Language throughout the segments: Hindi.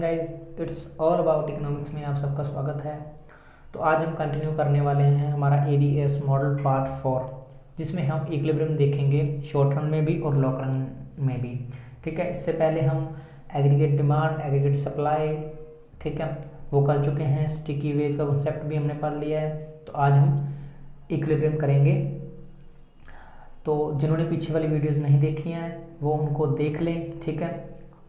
Morning guys, it's all about economics में आप सबका स्वागत है। तो आज हम कंटिन्यू करने वाले हैं हमारा एडीएस मॉडल पार्ट 4, जिसमें हम इक्विलिब्रियम देखेंगे शॉर्ट रन में भी और लॉन्ग रन में भी। ठीक है, इससे पहले हम एग्रीगेट डिमांड, एग्रीगेट सप्लाई, ठीक है, वो कर चुके हैं। स्टिकी वेज का कॉन्सेप्ट भी हमने पढ़ लिया है। तो आज हम इक्विलिब्रियम करेंगे। तो जिन्होंने पीछे वाली वीडियोस नहीं देखी हैं वो उनको देख लें, ठीक है,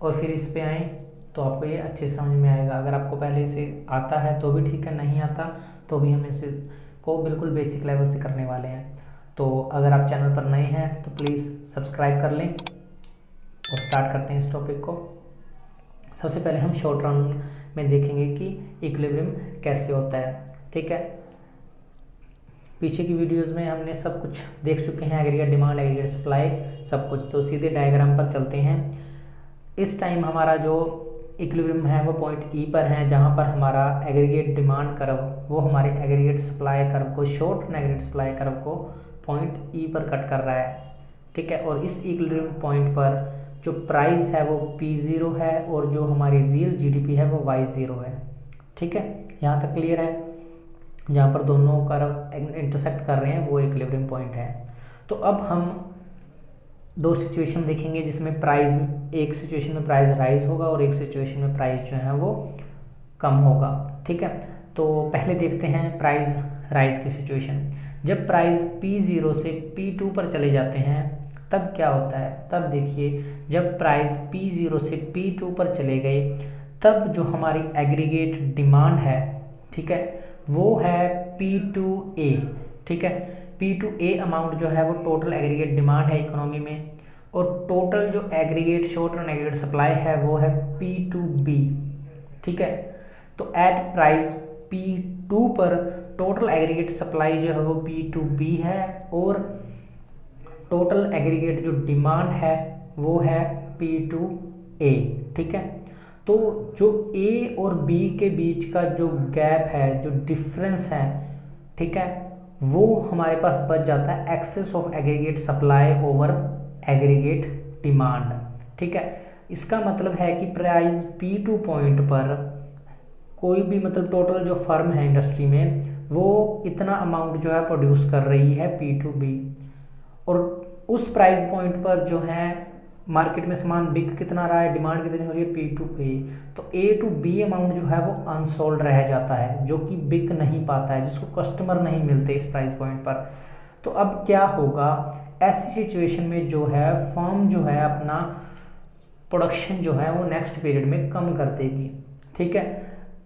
और फिर इस पे आएँ तो आपको ये अच्छे समझ में आएगा। अगर आपको पहले से आता है तो भी ठीक है, नहीं आता तो भी हम इसे को बिल्कुल बेसिक लेवल से करने वाले हैं। तो अगर आप चैनल पर नए हैं तो प्लीज़ सब्सक्राइब कर लें और स्टार्ट करते हैं इस टॉपिक को। सबसे पहले हम शॉर्ट रन में देखेंगे कि इक्विलिब्रियम कैसे होता है। ठीक है, पीछे की वीडियोस में हमने सब कुछ देख चुके हैं, एग्रीगेट डिमांड, एग्रीगेट सप्लाई, सब कुछ। तो सीधे डायग्राम पर चलते हैं। इस टाइम हमारा जो इक्विलिब्रियम है वो पॉइंट ई पर है, जहाँ पर हमारा एग्रीगेट डिमांड कर्व वो हमारे एग्रीगेट सप्लाई कर्व को, short run aggregate supply curve को पॉइंट ई पर कट कर रहा है। ठीक है, और इस इक्विलिब्रियम पॉइंट पर जो प्राइस है वो P0 है और जो हमारी रियल जीडीपी है वो Y0 है। ठीक है, यहाँ तक क्लियर है। जहाँ पर दोनों कर्व इंटरसेक्ट कर रहे हैं वो इक्विलिब्रियम पॉइंट है। तो अब हम दो सिचुएशन देखेंगे जिसमें प्राइस, एक सिचुएशन में प्राइस राइज होगा और एक सिचुएशन में प्राइस जो है वो कम होगा। ठीक है, तो पहले देखते हैं प्राइस राइज की सिचुएशन। जब प्राइस P0 से P2 पर चले जाते हैं तब क्या होता है। तब देखिए, जब प्राइस P0 से P2 पर चले गए तब जो हमारी एग्रीगेट डिमांड है, ठीक है, वो है P2A। ठीक है, P2A अमाउंट जो है वो टोटल एग्रीगेट डिमांड है इकोनॉमी में, और टोटल जो aggregate short run aggregate supply है वो है P2B। ठीक है, तो एट प्राइस P2 पर टोटल एग्रीगेट सप्लाई जो है वो P2B है और टोटल एग्रीगेट जो डिमांड है वो है P2A। ठीक है, तो जो A और B के बीच का जो गैप है, जो डिफरेंस है, ठीक है, वो हमारे पास बच जाता है excess of aggregate supply over aggregate demand. ठीक है, इसका मतलब है कि प्राइस P2 पॉइंट पर कोई भी, मतलब टोटल जो फर्म है इंडस्ट्री में, वो इतना अमाउंट जो है प्रोड्यूस कर रही है P2B, और उस प्राइस पॉइंट पर जो है मार्केट में सामान बिक कितना रहा है, डिमांड कितनी हो रही है P2A। तो A to B अमाउंट जो है वो अनसोल्ड रह जाता है, जो कि बिक नहीं पाता है, जिसको कस्टमर नहीं मिलते इस प्राइस पॉइंट पर। तो अब क्या होगा ऐसी सिचुएशन में, जो है फर्म जो है अपना प्रोडक्शन जो है वो नेक्स्ट पीरियड में कम कर देगी। ठीक है,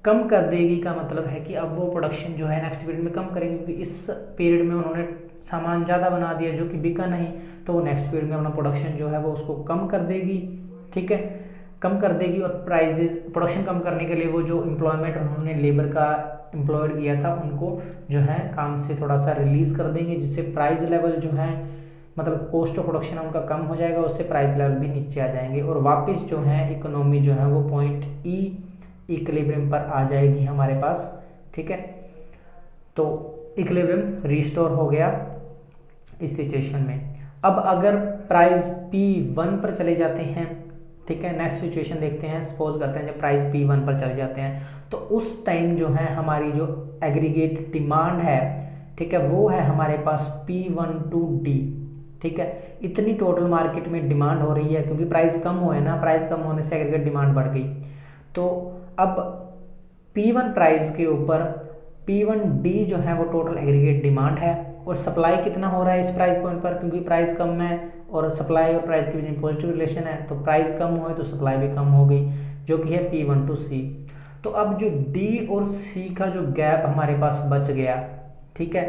कम कर देगी का मतलब है कि अब वो प्रोडक्शन जो है नेक्स्ट पीरियड में कम करेंगे, क्योंकि इस पीरियड में उन्होंने सामान ज़्यादा बना दिया जो कि बिका नहीं, तो वो नेक्स्ट पीरियड में अपना प्रोडक्शन जो है वो उसको कम कर देगी। ठीक है, कम कर देगी, और प्राइजेस, प्रोडक्शन कम करने के लिए वो जो एम्प्लॉयमेंट उन्होंने लेबर का एम्प्लॉयड किया था उनको जो है काम से थोड़ा सा रिलीज कर देंगे, जिससे प्राइस लेवल जो है, मतलब कॉस्ट ऑफ प्रोडक्शन उनका कम हो जाएगा, उससे प्राइस लेवल भी नीचे आ जाएंगे, और वापस जो है इकोनॉमी जो है वो पॉइंट ई इक्विलिब्रियम पर आ जाएगी हमारे पास। ठीक है, तो इक्विलिब्रियम रिस्टोर हो गया इस सिचुएशन में। अब अगर प्राइस P1 पर चले जाते हैं, ठीक है, नेक्स्ट सिचुएशन देखते हैं। सपोज करते हैं जब प्राइस P1 पर चले जाते हैं तो उस टाइम जो है हमारी जो एग्रीगेट डिमांड है, ठीक है, वो है हमारे पास P1 to D। ठीक है, इतनी टोटल मार्केट में डिमांड हो रही है, क्योंकि प्राइस कम हुए ना, प्राइस कम होने से एग्रीगेट डिमांड बढ़ गई। तो अब P1 प्राइस के ऊपर P1D जो है वो टोटल एग्रीगेट डिमांड है, और सप्लाई कितना हो रहा है इस प्राइस पॉइंट पर, क्योंकि प्राइस कम है और सप्लाई और प्राइस के बीच में पॉजिटिव रिलेशन है, तो प्राइस कम हुए तो सप्लाई भी कम हो गई, जो कि है P1 to C। तो अब जो D और C का जो गैप हमारे पास बच गया, ठीक है,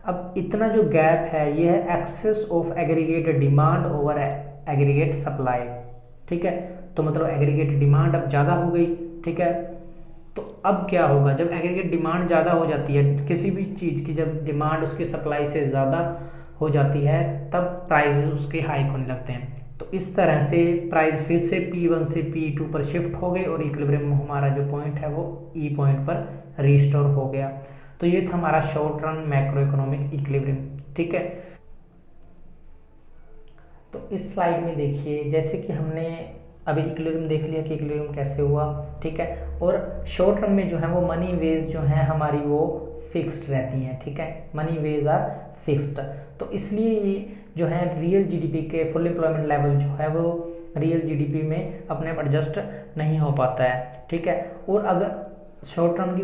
अब इतना जो गैप है ये है excess of aggregate demand over aggregate supply. ठीक है, तो मतलब एग्रीगेट डिमांड अब ज़्यादा हो गई। ठीक है, तो अब क्या होगा, जब एग्रीगेट डिमांड ज़्यादा हो जाती है किसी भी चीज़ की, जब डिमांड उसकी सप्लाई से ज़्यादा हो जाती है तब प्राइस उसके हाइक होने लगते हैं। तो इस तरह से प्राइस फिर से P1 से P2 पर शिफ्ट हो गए और इक्विलिब्रियम हमारा जो पॉइंट है वो ई पॉइंट पर रिस्टोर हो गया। तो ये था हमारा short run macro economic equilibrium. ठीक है, तो इस स्लाइड में देखिए, जैसे कि हमने अभी इक्विलिब्रियम देख लिया कि इक्विलिब्रियम कैसे हुआ, ठीक है। और शॉर्ट रन में जो है वो मनी वेज जो है हमारी वो फिक्स्ड रहती हैं, ठीक है, मनी वेज आर फिक्स्ड। तो इसलिए ये जो है रियल जीडीपी के फुल एम्प्लॉयमेंट लेवल जो है वो रियल जीडीपी में अपने आप एडजस्ट नहीं हो पाता है, ठीक है। और अगर शॉर्ट रन की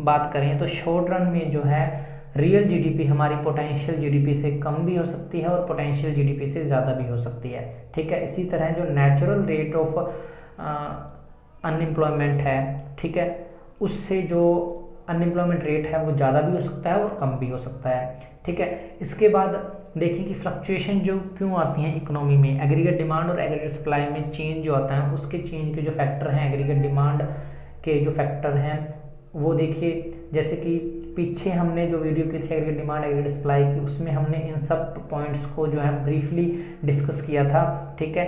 बात करें तो शॉर्ट रन में जो है रियल जीडीपी हमारी पोटेंशियल जीडीपी से कम भी हो सकती है और पोटेंशियल जीडीपी से ज़्यादा भी हो सकती है, ठीक है। इसी तरह जो नेचुरल रेट ऑफ अनएम्प्लॉयमेंट है, ठीक है, उससे जो अनएम्प्लॉयमेंट रेट है वो ज़्यादा भी हो सकता है और कम भी हो सकता है, ठीक है। इसके बाद देखिए कि फ्लक्चुएशन जो क्यों आती हैं इकोनॉमी में, एग्रीगेट डिमांड और एग्रीगेट सप्लाई में चेंज जो आता है उसके चेंज के जो फैक्टर हैं, एग्रीगेट डिमांड के जो फैक्टर हैं वो देखिए, जैसे कि पीछे हमने जो वीडियो की थी एग्रीगेट डिमांड एग्रीगेट सप्लाई की, उसमें हमने इन सब पॉइंट्स को जो है ब्रीफली डिस्कस किया था, ठीक है,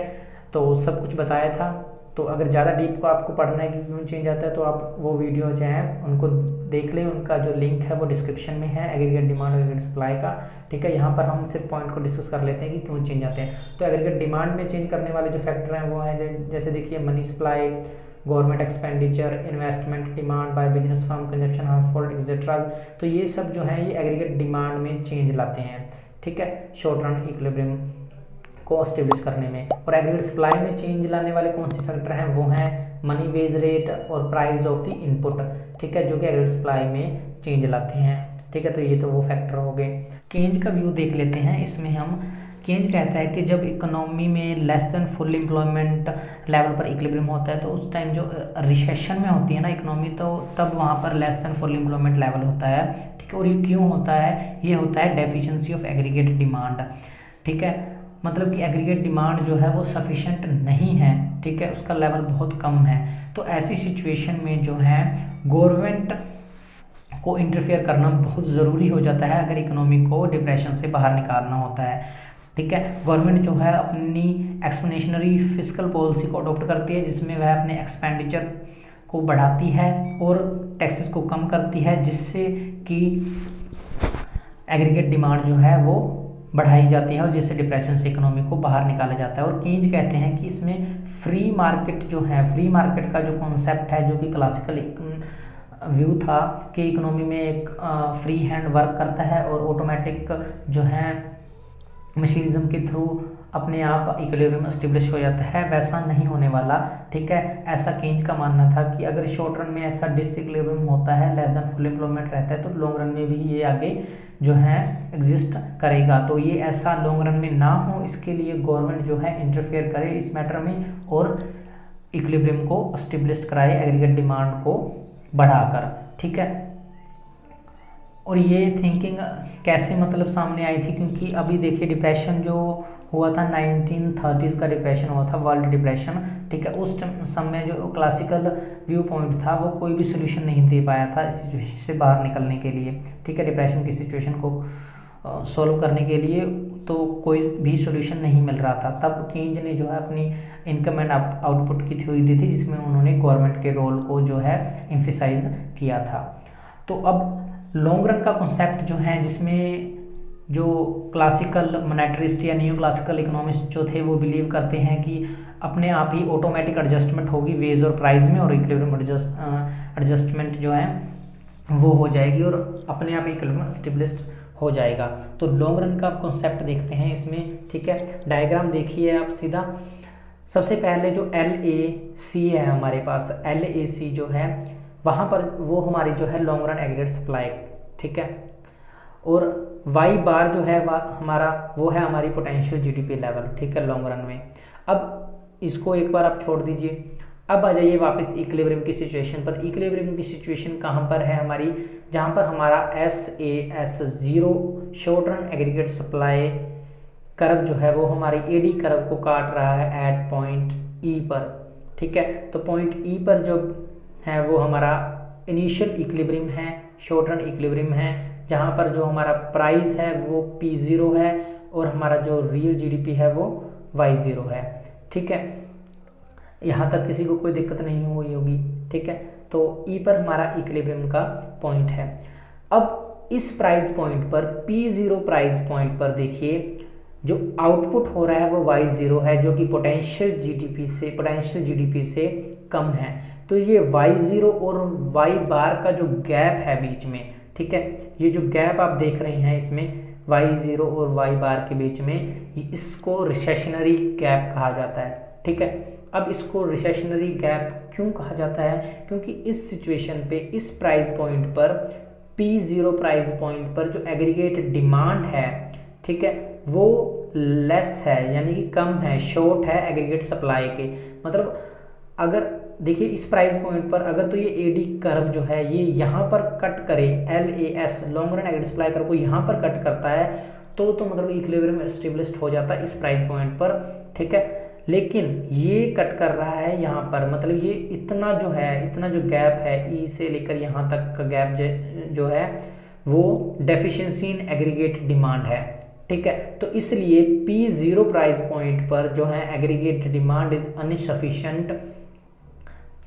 तो सब कुछ बताया था। तो अगर ज़्यादा डीप को आपको पढ़ना है कि क्यों चेंज आता है तो आप वो वीडियो जो हैं उनको देख लें, उनका जो लिंक है वो डिस्क्रिप्शन में है एग्रीगेट डिमांड एग्रीगेट सप्लाई का, ठीक है। यहाँ पर हम सिर्फ पॉइंट को डिस्कस कर लेते हैं कि क्यों चेंज आते हैं। तो एग्रीगेट डिमांड में चेंज करने वाले जो फैक्टर हैं वो हैं जैसे देखिए money supply, government expenditure, investment, demand by business firm, consumption household etcetera. तो ये सब जो है ये एग्रीगेट डिमांड में चेंज लाते हैं, ठीक है, शॉर्ट रन इक्विलिब्रियम को एस्टेब्लिश करने में। और एग्रीगेट सप्लाई में चेंज लाने वाले कौन से फैक्टर हैं, वो हैं मनी वेज रेट और प्राइस ऑफ द इनपुट, ठीक है, जो कि एग्रीगेट सप्लाई में चेंज लाते हैं, ठीक है। तो ये तो वो फैक्टर हो गए। केंज का व्यू देख लेते हैं। इसमें हम केंज कहता है कि जब इकोनॉमी में less than full employment level पर इक्विलिब्रियम होता है तो उस टाइम जो रिसेशन में होती है ना इकोनॉमी, तो तब वहाँ पर less than full employment level होता है, ठीक है। और ये क्यों होता है, ये होता है डेफिशिएंसी ऑफ एग्रीगेट डिमांड, ठीक है, मतलब कि एग्रीगेट डिमांड जो है वो सफिशेंट नहीं है, ठीक है, उसका लेवल बहुत कम है। तो ऐसी सिचुएशन में जो है गवर्नमेंट को इंटरफेयर करना बहुत ज़रूरी हो जाता है अगर इकोनॉमी को डिप्रेशन से बाहर निकालना होता है, ठीक है। गवर्नमेंट जो है अपनी एक्सपेंशनरी फिस्कल पॉलिसी को अडॉप्ट करती है जिसमें वह अपने एक्सपेंडिचर को बढ़ाती है और टैक्सेस को कम करती है, जिससे कि एग्रीगेट डिमांड जो है वो बढ़ाई जाती है और जिससे डिप्रेशन से इकोनॉमी को बाहर निकाला जाता है। और कीन्ज कहते हैं कि इसमें फ्री मार्केट जो है, फ्री मार्केट का जो कॉन्सेप्ट है जो कि क्लासिकल व्यू था कि इकोनॉमी में एक फ्री हैंड वर्क करता है और ऑटोमेटिक जो है मशीनिज्म के थ्रू अपने आप इक्विलिब्रियम एस्टेब्लिश हो जाता है, वैसा नहीं होने वाला, ठीक है। ऐसा केंज का मानना था कि अगर शॉर्ट रन में ऐसा डिसइक्विलिब्रियम होता है, लेस देन फुल एम्प्लॉयमेंट रहता है, तो लॉन्ग रन में भी ये आगे जो है एग्जिस्ट करेगा। तो ये ऐसा लॉन्ग रन में ना हो, इसके लिए गवर्नमेंट जो है इंटरफेयर करे इस मैटर में और इक्विलिब्रियम को एस्टेब्लिश कराए एग्रीगेट डिमांड को बढ़ाकर, ठीक है। और ये थिंकिंग कैसे मतलब सामने आई थी, क्योंकि अभी देखिए डिप्रेशन जो हुआ था 1930s का डिप्रेशन हुआ था, वर्ल्ड डिप्रेशन, ठीक है। उस समय जो क्लासिकल व्यू पॉइंट था वो कोई भी सोल्यूशन नहीं दे पाया था इस सिचुएशन से बाहर निकलने के लिए, ठीक है। डिप्रेशन की सिचुएशन को सॉल्व करने के लिए तो कोई भी सोल्यूशन नहीं मिल रहा था। तब कीन्ज ने जो है अपनी इनकम एंड आउटपुट की थ्योरी दी थी जिसमें उन्होंने गवर्नमेंट के रोल को जो है एम्फेसाइज किया था। तो अब लॉन्ग रन का कॉन्सेप्ट जो है जिसमें जो क्लासिकल मोनेटरिस्ट या न्यू क्लासिकल इकोनॉमिस्ट जो थे वो बिलीव करते हैं कि अपने आप ही ऑटोमेटिक एडजस्टमेंट होगी वेज और प्राइस में और इक्विलिब्रियम एडजस्टमेंट जो है वो हो जाएगी और अपने आप इक्विलिब्रियम एस्टेब्लिश्ड हो जाएगा। तो लॉन्ग रन का कॉन्सेप्ट देखते हैं इसमें, ठीक है। डायग्राम देखिए आप सीधा, सबसे पहले जो LAC है हमारे पास, LAC जो है वहाँ पर वो हमारी जो है लॉन्ग रन एग्रीगेट सप्लाई, ठीक है। और वाई बार जो है हमारा वो है हमारी पोटेंशियल जीडीपी लेवल, ठीक है, लॉन्ग रन में। अब इसको एक बार आप छोड़ दीजिए, अब आ जाइए वापस इक्विलिब्रियम की सिचुएशन पर। इक्विलिब्रियम की सिचुएशन कहाँ पर है हमारी, जहाँ पर हमारा SAS0 short run aggregate supply curve जो है वो हमारी AD कर्व को काट रहा है एट पॉइंट E पर, ठीक है। तो पॉइंट E पर जो है वो हमारा इनिशियल इक्विलिब्रियम है, शॉर्ट रन इक्विलिब्रियम है, जहाँ पर जो हमारा प्राइस है वो P0 है और हमारा जो रियल जीडीपी है वो Y0 है, ठीक है। यहाँ तक किसी को कोई दिक्कत नहीं हुई होगी, ठीक है। तो E पर हमारा इक्विलिब्रियम का पॉइंट है। अब इस प्राइस पॉइंट पर P0 प्राइस पॉइंट पर देखिए जो आउटपुट हो रहा है वो y0 है, जो कि पोटेंशियल जीडीपी से कम है। तो ये y0 और y बार का जो गैप है बीच में, ठीक है, ये जो गैप आप देख रहे हैं इसमें y0 और y बार के बीच में, इसको रिसेशनरी गैप कहा जाता है, ठीक है। अब इसको रिसेशनरी गैप क्यों कहा जाता है? क्योंकि इस सिचुएशन पे, इस प्राइस पॉइंट पर, P0 प्राइस पॉइंट पर जो एग्रीगेट डिमांड है, ठीक है, वो लेस है, यानी कि कम है, शॉर्ट है एग्रीगेट सप्लाई के। मतलब अगर देखिए इस प्राइस पॉइंट पर अगर तो ये एडी कर्व जो है ये यहाँ पर कट करे, LAS long run aggregate supply curve को यहाँ पर कट करता है, तो मतलब इक्विलिब्रियम एस्टेब्लिश्ड हो जाता है इस प्राइस पॉइंट पर, ठीक है। लेकिन ये कट कर रहा है यहाँ पर, मतलब ये इतना जो है, इतना जो गैप है ई से लेकर यहाँ तक का गैप जो है वो डेफिशिएंसी इन एग्रीगेट डिमांड है, ठीक है। तो इसलिए P0 प्राइस पॉइंट पर जो है aggregate demand is insufficient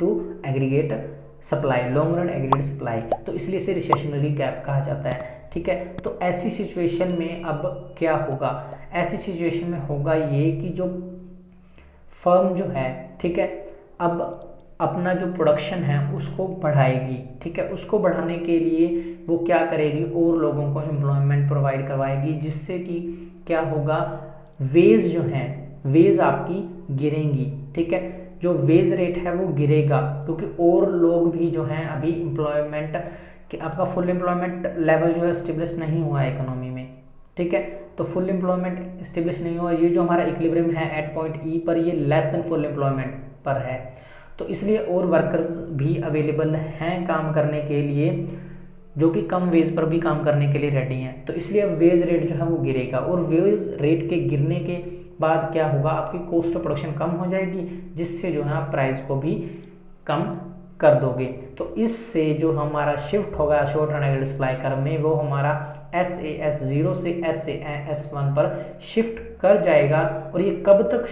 to aggregate supply, long run aggregate supply, तो इसलिए इसे रिसेशनरी गैप कहा जाता है, ठीक है। तो ऐसी सिचुएशन में अब क्या होगा? ऐसी सिचुएशन में होगा ये कि जो फर्म जो है, ठीक है, अब अपना जो प्रोडक्शन है उसको बढ़ाएगी, ठीक है। उसको बढ़ाने के लिए वो क्या करेगी? और लोगों को एम्प्लॉयमेंट प्रोवाइड करवाएगी, जिससे कि क्या होगा, वेज जो है, वेज आपकी गिरेंगी, ठीक है। जो वेज रेट है वो गिरेगा, क्योंकि और लोग भी जो हैं अभी एम्प्लॉयमेंट कि आपका फुल एम्प्लॉयमेंट लेवल जो है स्टेब्लिश नहीं हुआ है इकोनॉमी में, ठीक है। तो फुल एम्प्लॉयमेंट स्टेब्लिश नहीं हुआ, ये जो हमारा इक्विलिब्रियम है एट पॉइंट ई पर, ये लेस देन फुल एम्प्लॉयमेंट पर है, तो इसलिए और वर्कर्स भी अवेलेबल हैं काम करने के लिए, जो कि कम वेज पर भी काम करने के लिए रेडी हैं। तो इसलिए अब वेज रेट जो है वो गिरेगा, और वेज रेट के गिरने के बाद क्या होगा, आपकी कॉस्ट ऑफ प्रोडक्शन कम हो जाएगी, जिससे जो है आप प्राइस को भी कम कर दोगे। तो इससे जो हमारा शिफ्ट होगा short run aggregate supply curve में, वो हमारा SAS0 से SAS1 पर शिफ्ट कर जाएगा। और ये कब तक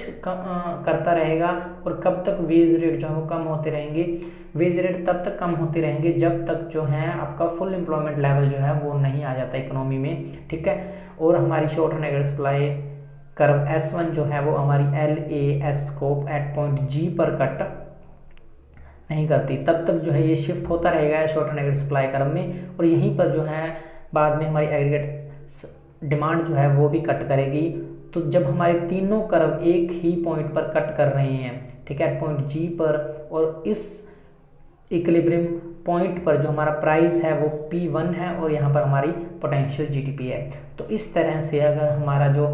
करता रहेगा, और कब तक वेज रेट जो है वो कम होते रहेंगे? वेज रेट तब तक कम होते रहेंगे जब तक जो है आपका फुल एम्प्लॉयमेंट लेवल जो है वो नहीं आ जाता इकोनॉमी में, ठीक है। और हमारी short run aggregate supply curve S1 जो है वो हमारी LAS को एट पॉइंट G पर कट नहीं करती, तब तक जो है ये शिफ्ट होता रहेगा short run aggregate supply curve में, और यहीं पर जो है बाद में हमारी एग्रीगेट डिमांड जो है वो भी कट करेगी। तो जब हमारे तीनों कर्व एक ही पॉइंट पर कट कर रहे हैं, ठीक है, एट पॉइंट G पर, और इस इक्विलिब्रियम पॉइंट पर जो हमारा प्राइस है वो P1 है, और यहाँ पर हमारी पोटेंशियल GDP है। तो इस तरह से अगर हमारा जो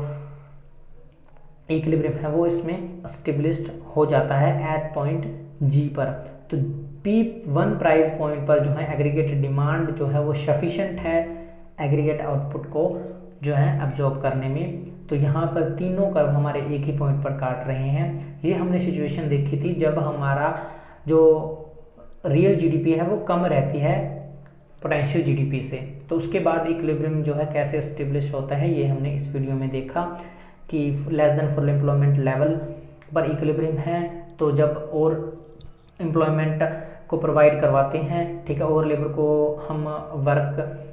इक्विलिब्रियम है वो इसमें स्टेब्लिश्ड हो जाता है एट पॉइंट G पर। तो P1 प्राइस पॉइंट पर जो है एग्रीगेट डिमांड जो है वो सफिशिएंट है एग्रीगेट आउटपुट को जो है अब्जॉर्ब करने में। तो यहाँ पर तीनों कर्व हमारे एक ही पॉइंट पर काट रहे हैं। ये हमने सिचुएशन देखी थी जब हमारा जो रियल GDP है वो कम रहती है पोटेंशियल GDP से। तो उसके बाद इक्विलिब्रियम जो है कैसे एस्टेब्लिश होता है, ये हमने इस वीडियो में देखा कि less than full employment level पर इक्विलिब्रियम है, तो जब और एम्प्लॉयमेंट को प्रोवाइड करवाते हैं, ठीक है, और लेबर को हम वर्क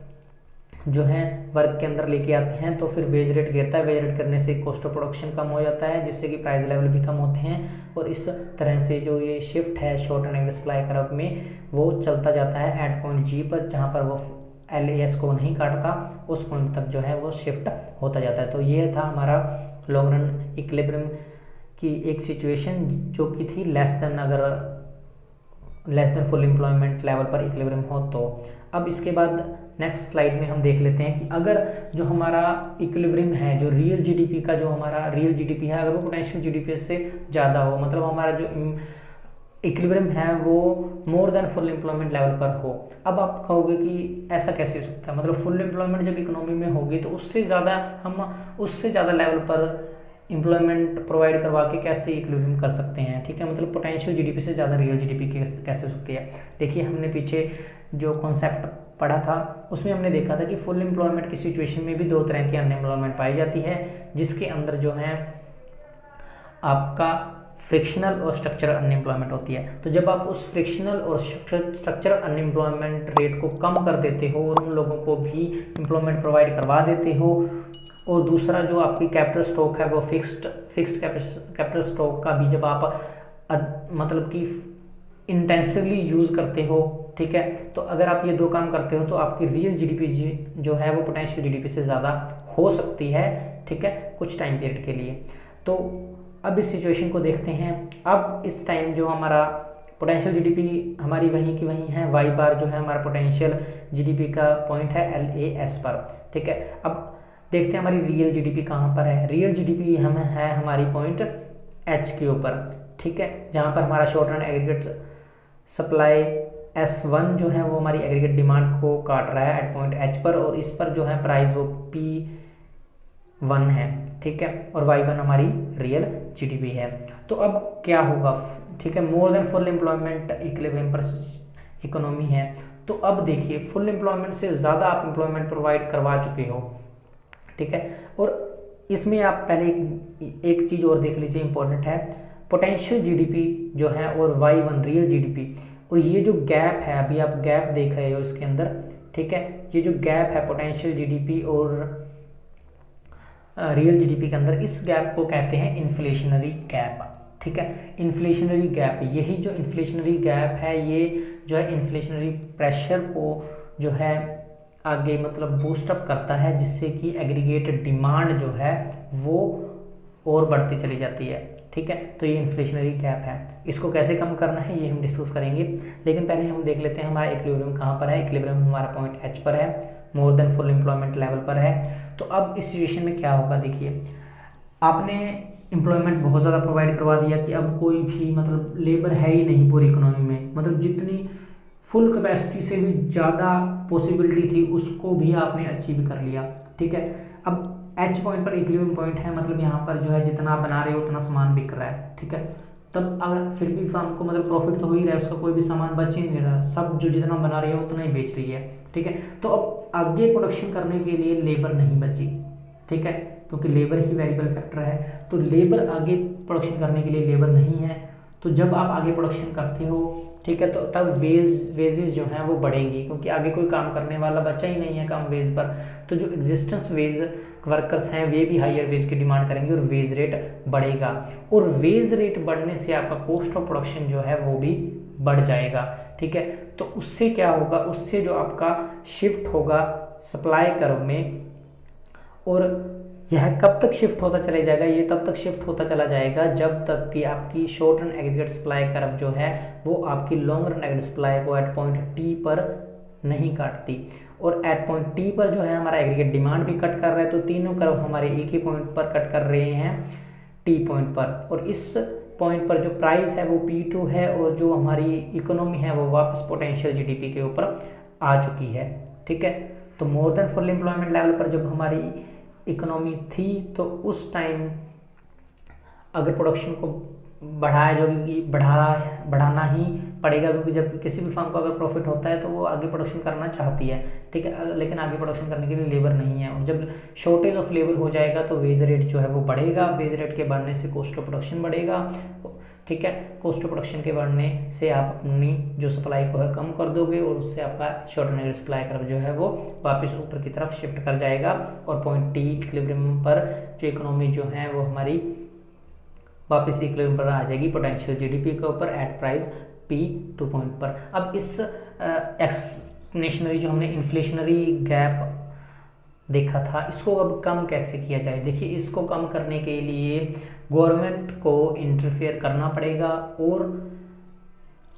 जो है वर्क के अंदर लेके आते हैं, तो फिर वेज रेट गिरता है। वेज रेट गिरने से कॉस्ट ऑफ प्रोडक्शन कम हो जाता है, जिससे कि प्राइस लेवल भी कम होते हैं, और इस तरह से जो ये शिफ्ट है short run aggregate supply curve में वो चलता जाता है एट पॉइंट G पर, जहाँ पर वो LAS को नहीं काटता, उस पॉइंट तक जो है वो शिफ्ट होता जाता है। तो ये था हमारा लॉन्ग रन इक्विलिब्रियम की एक सिचुएशन जो कि थी लेस देन, अगर less than full employment level पर इक्विलिब्रियम हो तो। अब इसके बाद नेक्स्ट स्लाइड में हम देख लेते हैं कि अगर जो हमारा इक्विलिब्रियम है, जो रियल GDP का जो हमारा रियल GDP है, अगर वो पोटेंशियल GDP से ज़्यादा हो, मतलब हमारा जो इक्विलिब्रियम है वो more than full employment level पर हो। अब आप कहोगे कि ऐसा कैसे हो सकता है, मतलब फुल एम्प्लॉयमेंट जब इकोनॉमी में होगी तो उससे ज़्यादा लेवल पर एम्प्लॉयमेंट प्रोवाइड करवा के कैसे इक्विलिब्रियम कर सकते हैं, ठीक है, मतलब पोटेंशियल GDP से ज़्यादा रियल GDP कैसे हो सकती है। देखिए हमने पीछे जो कॉन्सेप्ट पढ़ा था उसमें हमने देखा था कि फुल एम्प्लॉयमेंट की सिचुएशन में भी दो तरह की अनएम्प्लॉयमेंट पाई जाती है, जिसके अंदर जो है आपका फ्रिक्शनल और स्ट्रक्चरल अनएम्प्लॉयमेंट होती है। तो जब आप उस फ्रिक्शनल और स्ट्रक्चरल अनएम्प्लॉयमेंट रेट को कम कर देते हो और उन लोगों को भी एम्प्लॉयमेंट प्रोवाइड करवा देते हो, और दूसरा जो आपकी कैपिटल स्टॉक है वो फिक्स्ड कैपिटल स्टॉक का भी जब आप मतलब कि इंटेंसिवली यूज़ करते हो, ठीक है, तो अगर आप ये दो काम करते हो तो आपकी रियल जीडीपी जो है वो पोटेंशियल जीडीपी से ज़्यादा हो सकती है, ठीक है, कुछ टाइम पीरियड के लिए। तो अब इस सिचुएशन को देखते हैं। अब इस टाइम जो हमारा पोटेंशियल जीडीपी हमारी वहीं की वहीं है, वाई बार जो है हमारा पोटेंशियल जीडीपी का पॉइंट है LAS पर, ठीक है। अब देखते हैं हमारी रियल जीडीपी कहाँ पर है। रियल जीडीपी हम है हमारी पॉइंट H के ऊपर, ठीक है, जहाँ पर हमारा short run aggregate supply S1 जो है वो हमारी एग्रीगेट डिमांड को काट रहा है एट पॉइंट H पर, और इस पर जो है प्राइस वो P1 है, ठीक है, और Y1 हमारी रियल जीडीपी है। तो अब क्या होगा, ठीक है, more than full employment equilibrium पर इकोनॉमी है। तो अब देखिए फुल एम्प्लॉयमेंट से ज़्यादा आप एम्प्लॉयमेंट प्रोवाइड करवा चुके हो, ठीक है, और इसमें आप पहले एक चीज़ और देख लीजिए, इंपॉर्टेंट है, पोटेंशियल जीडीपी जो है और Y1 रियल जीडीपी, और ये जो गैप है, अभी आप गैप देख रहे हो इसके अंदर, ठीक है, ये जो गैप है पोटेंशियल जीडीपी और रियल जीडीपी के अंदर, इस गैप को कहते हैं इन्फ्लेशनरी गैप, ठीक है, इन्फ्लेशनरी गैप। यही जो इन्फ्लेशनरी गैप है ये जो है इन्फ्लेशनरी प्रेशर को जो है आगे मतलब बूस्ट अप करता है, जिससे कि एग्रीगेट डिमांड जो है वो और बढ़ती चली जाती है, ठीक है। तो ये इन्फ्लेशनरी गैप है, इसको कैसे कम करना है ये हम डिस्कस करेंगे, लेकिन पहले हम देख लेते हैं हमारा इक्विलिब्रियम कहाँ पर है। इक्विलिब्रियम हमारा पॉइंट H पर है, more than full employment level पर है। तो अब इस सिचुएशन में क्या होगा, देखिए आपने एम्प्लॉयमेंट बहुत ज़्यादा प्रोवाइड करवा दिया कि अब कोई भी मतलब लेबर है ही नहीं पूरी इकोनॉमी में, मतलब जितनी फुल कैपेसिटी से भी ज़्यादा पॉसिबिलिटी थी उसको भी आपने अचीव कर लिया, ठीक है। अब H पॉइंट पर इक्विलिब्रियम पॉइंट है, मतलब यहाँ पर जो है जितना आप बना रहे हो उतना सामान बिक रहा है, ठीक है। तब अगर फिर भी फर्म को मतलब प्रॉफिट तो हो ही रहा है, उसका कोई भी सामान बच ही नहीं रहा, सब जो जितना बना रही है उतना ही बेच रही है, ठीक है। तो अब आगे प्रोडक्शन करने के लिए लेबर नहीं बची, ठीक है, क्योंकि लेबर ही वेरिएबल फैक्टर है। तो लेबर आगे प्रोडक्शन करने के लिए लेबर नहीं है, तो जब आप आगे प्रोडक्शन करते हो, ठीक है, तो तब वेजेस जो हैं वो बढ़ेंगी, क्योंकि आगे कोई काम करने वाला बच्चा ही नहीं है कम वेज पर। तो जो एग्जिस्टेंस वेज वर्कर्स हैं वे भी हायर वेज की डिमांड करेंगे और वेज रेट बढ़ेगा, और वेज रेट बढ़ने से आपका कॉस्ट ऑफ प्रोडक्शन जो है वो भी बढ़ जाएगा, ठीक है। तो उससे क्या होगा, उससे जो आपका शिफ्ट होगा सप्लाई कर्व में, और यह कब तक शिफ्ट होता चला जाएगा, ये तब तक शिफ्ट होता चला जाएगा जब तक कि आपकी short run aggregate supply curve जो है वो आपकी लॉन्ग रन एग्रीगेट सप्लाई को एट पॉइंट T पर नहीं काटती। और एट पॉइंट T पर जो है हमारा एग्रीगेट डिमांड भी कट कर रहा है, तो तीनों कर्व हमारे एक ही पॉइंट पर कट कर रहे हैं, T पॉइंट पर, और इस पॉइंट पर जो प्राइस है वो P2 है, और जो हमारी इकोनॉमी है वो वापस पोटेंशियल जीडीपी के ऊपर आ चुकी है, ठीक है। तो more than full employment level पर जब हमारी इकोनॉमी थी तो उस टाइम अगर प्रोडक्शन को बढ़ाया जो कि बढ़ाना ही पड़ेगा, क्योंकि जब किसी भी फर्म को अगर प्रॉफिट होता है तो वो आगे प्रोडक्शन करना चाहती है, ठीक है, लेकिन आगे प्रोडक्शन करने के लिए लेबर नहीं है, और जब शॉर्टेज ऑफ लेबर हो जाएगा तो वेज रेट जो है वो बढ़ेगा, वेज रेट के बढ़ने से कॉस्ट ऑफ प्रोडक्शन बढ़ेगा, ठीक है। कॉस्ट ऑफ प्रोडक्शन के बढ़ने से आप अपनी जो सप्लाई को है कम कर दोगे, और उससे आपका शॉर्ट रन सप्लाई कर्व जो है वो वापस ऊपर की तरफ शिफ्ट कर जाएगा, और पॉइंट T इक्विलिब्रियम पर जो इकोनॉमी जो है वो हमारी वापस इक्विलिब्रियम पर आ जाएगी पोटेंशियल जीडीपी के ऊपर एट प्राइस P2 पॉइंट पर। अब इस एक्सप्लेनेशनरी जो हमने इन्फ्लेशनरी गैप देखा था, इसको अब कम कैसे किया जाए। देखिए इसको कम करने के लिए गवर्नमेंट को इंटरफेयर करना पड़ेगा, और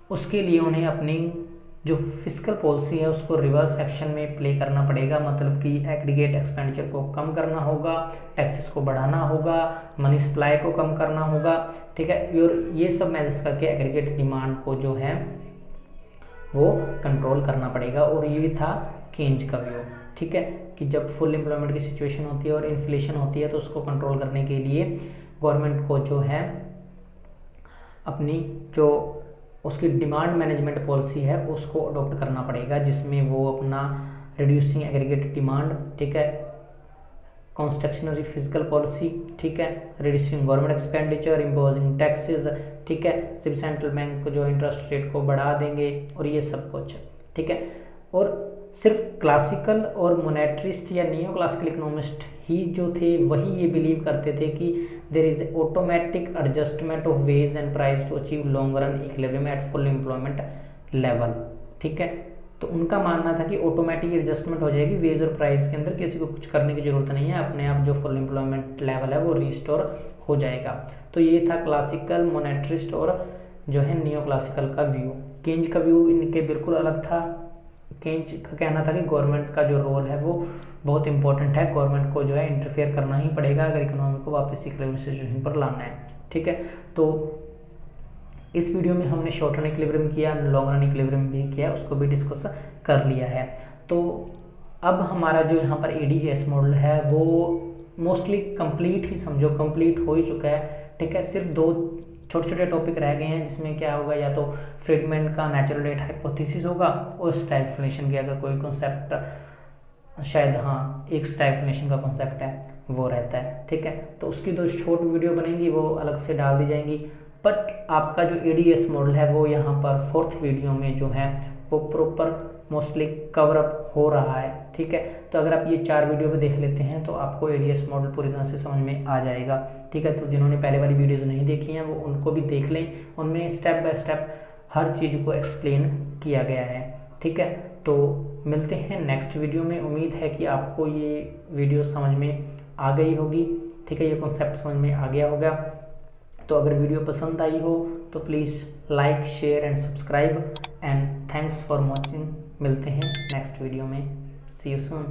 उसके लिए उन्हें अपनी जो फिस्कल पॉलिसी है उसको रिवर्स एक्शन में प्ले करना पड़ेगा, मतलब कि एग्रीगेट एक्सपेंडिचर को कम करना होगा, टैक्सेस को बढ़ाना होगा, मनी सप्लाई को कम करना होगा, ठीक है, और ये सब मेजर्स करके एग्रीगेट डिमांड को जो है वो कंट्रोल करना पड़ेगा। और ये था केन्ज का व्यू, ठीक है, कि जब फुल एम्प्लॉयमेंट की सिचुएशन होती है और इन्फ्लेशन होती है तो उसको कंट्रोल करने के लिए गवर्नमेंट को जो है अपनी जो उसकी डिमांड मैनेजमेंट पॉलिसी है उसको अडॉप्ट करना पड़ेगा, जिसमें वो अपना रिड्यूसिंग एग्रीगेट डिमांड, ठीक है, कंस्ट्रक्शनरी फिजिकल पॉलिसी, ठीक है, reducing government expenditure, imposing taxes, ठीक है, सिर्फ सेंट्रल बैंक जो इंटरेस्ट रेट को बढ़ा देंगे, और ये सब कुछ, ठीक है। और सिर्फ क्लासिकल और मोनेटरिस्ट या नियो क्लासिकल इकोनॉमिस्ट ही जो थे वही ये बिलीव करते थे कि there is automatic adjustment of wage and price to achieve long run equilibrium at full employment level. ठीक है, तो उनका मानना था कि ऑटोमेटिक एडजस्टमेंट हो जाएगी वेज और प्राइस के अंदर, किसी को कुछ करने की जरूरत नहीं है, अपने आप जो फुल एम्प्लॉयमेंट लेवल है वो रिस्टोर हो जाएगा। तो ये था क्लासिकल, मोनेटरिस्ट और जो है नियो क्लासिकल का व्यू। केंज का व्यू इनके बिल्कुल अलग था। केंज का कहना था कि गवर्नमेंट का जो रोल है वो बहुत इंपॉर्टेंट है, गवर्नमेंट को जो है इंटरफेयर करना ही पड़ेगा अगर इकोनॉमी को वापस इक्विलिब्रियम सिचुएशन पर लाना है। ठीक है, तो इस वीडियो में हमने शॉर्ट रन इक्विलिब्रियम किया, लॉन्ग रन इक्विलिब्रियम भी किया, उसको भी डिस्कस कर लिया है। तो अब हमारा जो यहाँ पर एडीएस मॉडल है वो मोस्टली कंप्लीट ही समझो, कंप्लीट हो ही चुका है। ठीक है, सिर्फ 2 छोटे छोटे टॉपिक रह गए हैं, जिसमें क्या होगा, या तो फ्रीडमैन का नेचुरल रेट हाइपोथेसिस होगा और स्टैगफ्लेशन के अगर कोई कॉन्सेप्ट, शायद हाँ एक स्टैगफ्लेशन का कॉन्सेप्ट है वो रहता है। ठीक है, तो उसकी 2 शॉर्ट वीडियो बनेंगी, वो अलग से डाल दी जाएंगी। बट आपका जो एडीएस मॉडल है वो यहाँ पर 4th वीडियो में जो है वो प्रॉपर मोस्टली कवर अप हो रहा है। ठीक है, तो अगर आप ये 4 वीडियो भी देख लेते हैं तो आपको एडीएस मॉडल पूरी तरह से समझ में आ जाएगा। ठीक है, तो जिन्होंने पहले वाली वीडियोज़ नहीं देखी हैं वो उनको भी देख लें, उनमें स्टेप बाय स्टेप हर चीज़ को एक्सप्लेन किया गया है। ठीक है, तो मिलते हैं नेक्स्ट वीडियो में। उम्मीद है कि आपको ये वीडियो समझ में आ गई होगी। ठीक है, ये कॉन्सेप्ट समझ में आ गया होगा। तो अगर वीडियो पसंद आई हो तो please like, share and subscribe and thanks for watching. मिलते हैं नेक्स्ट वीडियो में। सी यू सून।